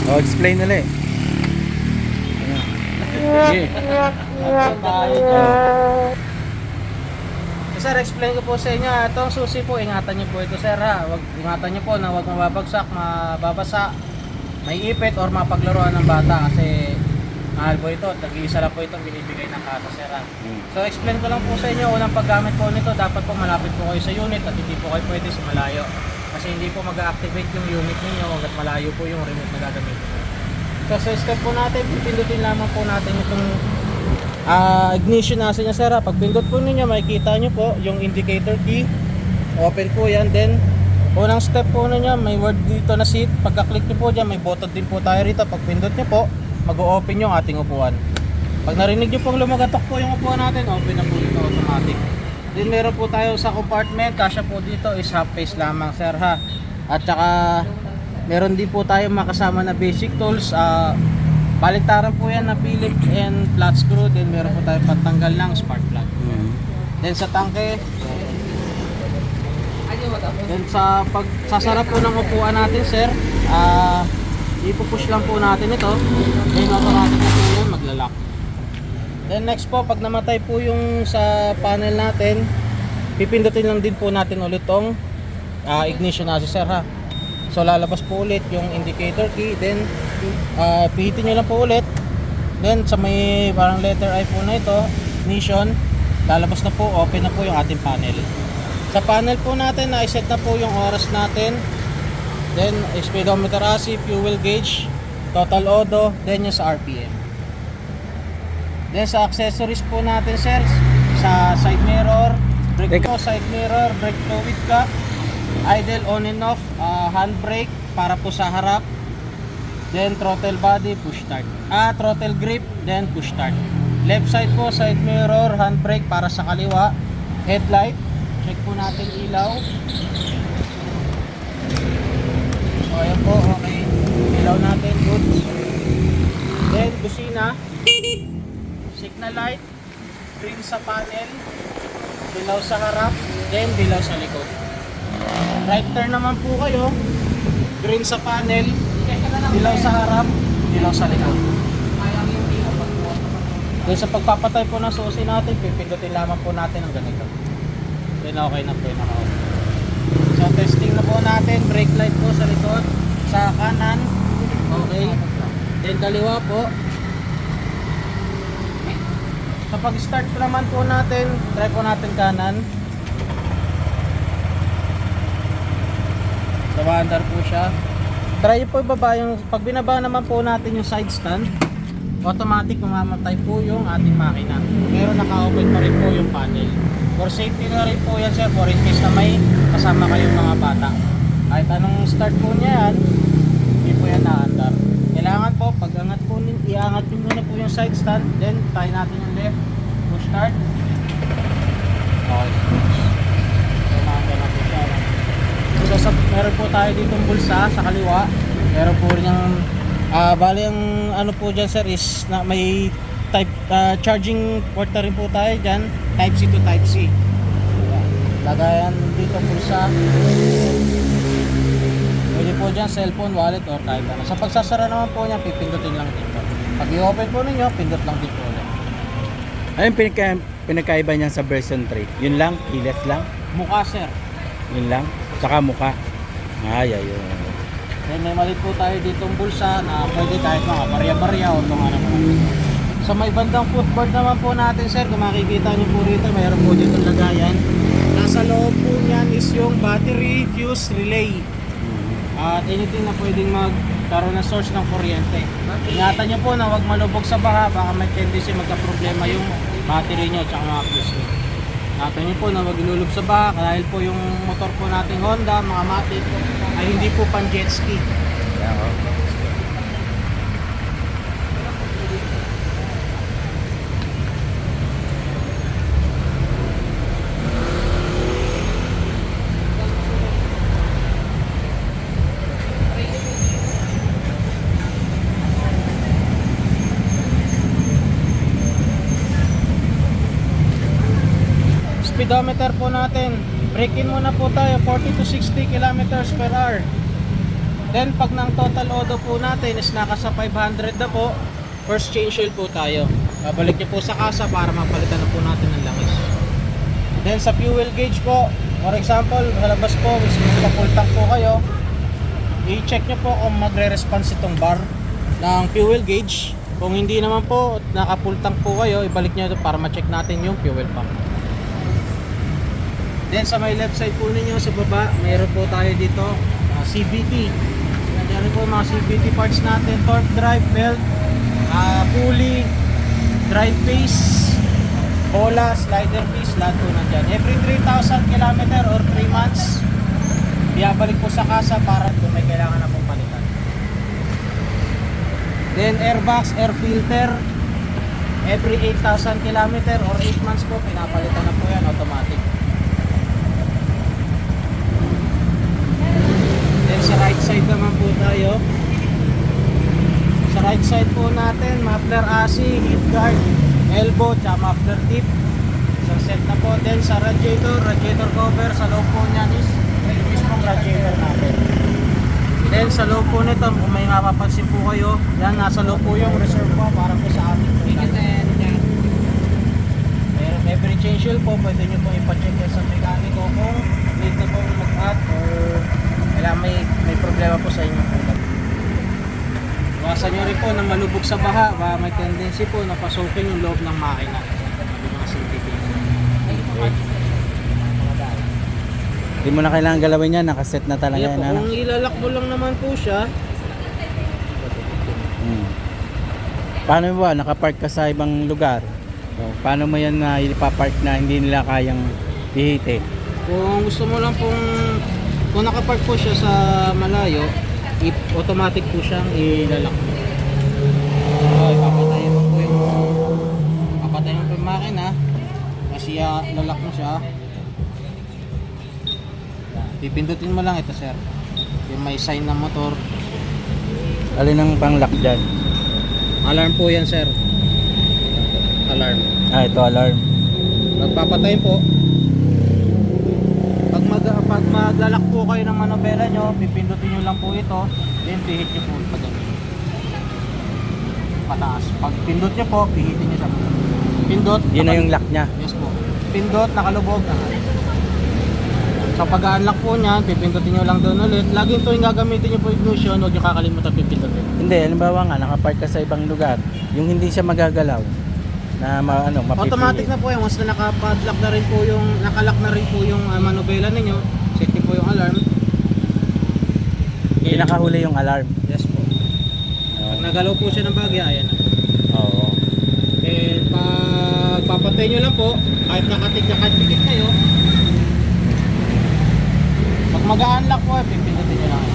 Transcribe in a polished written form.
Oh, explain ulit. Sige. Sir, explain ko po sa inyo, itong susi po, ingatan niyo po ito sir ha. Ingatan niyo po na huwag mababagsak, mababasa, may ipit or mapaglaruan ng bata kasi mahal po ito, tag-iisa lang po itong binibigay ng kata sir ha. So explain ko lang po sa inyo, unang paggamit po nito, dapat po malapit po kayo sa unit at hindi po kayo pwede sa malayo. Kasi hindi po mag-activate yung unit ninyo hanggat malayo po yung remote na gagamitin. So sa step po natin, pindutin lamang po natin itong ignition nasa niya sir ha. Pag pindot po ninyo, makikita nyo po yung indicator key, open po yan. Then unang step po ninyo, may word dito na seat. Pagka-click nyo po dyan, may button din po tayo rito. Pag pindot nyo po, mag-o-open yung ating upuan. Pag narinig nyo pong lumagatok po yung upuan natin, open na po ito automatic. Then meron po tayo sa compartment, kasya po dito is half face lamang sir ha. At saka meron din po tayo makasama na basic tools, baliktaran po yan na Philip and flat screw. Then meron po tayo patanggal ng spark plug. Then sa tangke, then sa pagsasara po ng upuan natin sir, ipupush lang po natin ito. Then automatic na po yan maglalak. Then next po, pag namatay po yung sa panel natin, pipindutin lang din po natin ulit tong ignition na sir ha. So lalabas po ulit yung indicator key. Then pihitin nyo lang po ulit. Then sa may parang letter I po na ito, ignition, lalabas na po, open na po yung ating panel. Sa panel po natin, na-set na po yung oras natin. Then speedometer AC, fuel gauge, total odo, then yung sa RPM. Then sa accessories po natin sir, sa side mirror, brake po, side mirror, brake fluid cap, idle on and off, handbrake para po sa harap, then throttle body, push start, throttle grip, then push start. Left side po, side mirror, handbrake para sa kaliwa, headlight, check po natin ilaw. So ayan po, okay, ilaw natin, good. Then busina, signal light, green sa panel, dilaw sa harap, then dilaw sa likod. Right turn naman po kayo, green sa panel, dilaw sa harap, dilaw sa likod. Then sa pagpapatay po ng susi natin, pipindutin lamang po natin ang ganito. Then okay na po yung naka-off. So testing na po natin, brake light po sa likod, sa kanan, okay. Then kaliwa po. Sa pag-start naman po natin, try po natin kanan. Sumandar po siya. Try po ibaba yung, pag binaba naman po natin yung side stand, automatic mamamatay po yung ating makina. Pero naka-open pa rin po yung panel. For safety na rin po yan sir, for in case na may kasama kayong mga bata. Kahit anong start po niya yan, hindi po yan naandar. Kailangan po, pag angat po, iangat nyo muna po yung side stand, then tayo natin yung left, push start. Okay. So naandar na po siya. So, meron po tayo ditong bulsa sa kaliwa. Meron po rin yung bali ang ano po dyan sir is na may type charging port na rin po tayo dyan, type C to type C. Lagayan dito bulsa. Pwede po dyan cellphone, wallet or kahit ano. Sa pagsasara naman po niya, pipindutin lang dito. Pag i-open po ninyo, pindot lang dito ulit. Ayun, pinagkaiba niya sa version 3. Yun lang, keyless lang. Mukha sir. Yun lang. Saka mukha. Ay, ayun. Then may malit po tayo ditong bulsa na pwede kahit mga barya-barya o itong ano po. Sa may bandang footboard naman po natin sir, kung makikita nyo po rito, mayroon po ditong lagayan. Nasa loob po niyan is yung battery, fuse, relay. At anything na pwedeng magkaroon ng source ng kuryente. Ingatan nyo po na huwag malubog sa baha, baka may tendency magka-problema yung battery nyo at mga fuse nyo. Ingatan nyo po na huwag ilulub sa baha dahil po yung motor po nating Honda, mga Matic, ay hindi po pan jet ski. Speedometer po natin, Break in muna po tayo, 40 to 60 kilometers per hour. Then pag ng total odo po natin is naka sa 500 na po, first change oil po tayo. Babalik niyo po sa kasa para mapalitan na po natin ng langis. Then sa fuel gauge po, for example, sa labas po, may full tank po kayo, i-check nyo po kung magre-response itong bar ng fuel gauge. Kung hindi naman po, naka-full tank po kayo, ibalik nyo ito para ma-check natin yung fuel pump. Then sa may left side po ninyo sa baba, mayroon po tayo dito CVT. Nandiyan po yung mga CVT parts natin, torque drive belt, pulley, drive face, bola, slider piece, lahat po nandyan. Every 3,000 km or 3 months, biyabalik po sa kasa para kung may kailangan na pong palitan. Then airbox, air filter, every 8,000 km or 8 months po, pinapalitan na po yan, automatic. Then sa right side naman po tayo. Sa right side po natin, muffler AC, heat guard, elbow, tsaka muffler tip. Isang set na po. Then sa radiator cover, sa loob po niyan is yung mismong radiator natin. Then sa loob po nito, kung may mapapansin po kayo, yan, nasa loob po yung reserve po para po sa ating po. Every change oil po, pwede nyo po ipacheck sa mekaniko kung need na po mag-add or kailangan may problema po sa inyong ulat. Iwasan nyo rin po na malubog sa baha, may tendency po na pasukin yung loob ng makina. Yung mga CVT. Hindi mo na kailangan galawin yan, nakaset na talaga Kaya yan. po, kung ilalak mo lang naman po siya, Paano ba? Nakapark ka sa ibang lugar. So, paano mo yan na ipapark na hindi nila kayang ihiti? kung gusto mo lang pong, kung nakapark po siya sa malayo, automatic po siyang ilalak mo. So, papatayin mo po yung makina kasi lalak mo siya. Pipindutin mo lang ito, sir, yung may sign ng motor. Alin ang pang-lock dyan? Alarm po yan, sir. Alarm. Ito alarm. Magpapatayin po. Pag maglalak po kayo ng manobela nyo, pipindutin nyo lang po ito, then pihit nyo po pataas. Pag pindot nyo po, pihitin nyo siya. Pindot. Yun na yung lock niya. Yes po. Pindot, nakalubog na. So pag unlock po niyan, pipindutin nyo lang doon ulit. Laging ito yung gagamitin nyo po ignition, huwag nyo kakalimutan pipindutin. Hindi, halimbawa nga, nakapark ka sa ibang lugar, yung hindi siya magagalaw, na mapipili. Automatic na po yan. Once na nakapadlock na rin po yung, nakalock na rin po yung manobela ninyo, set po yung alarm. Pinakahuli yung alarm. Yes po. Pag nagalaw po siya ng bagya, ayan na. Oo. And pag papatay nyo lang po, kahit nakapikit kayo, pag mag-unlock po, pipindutin nyo lang.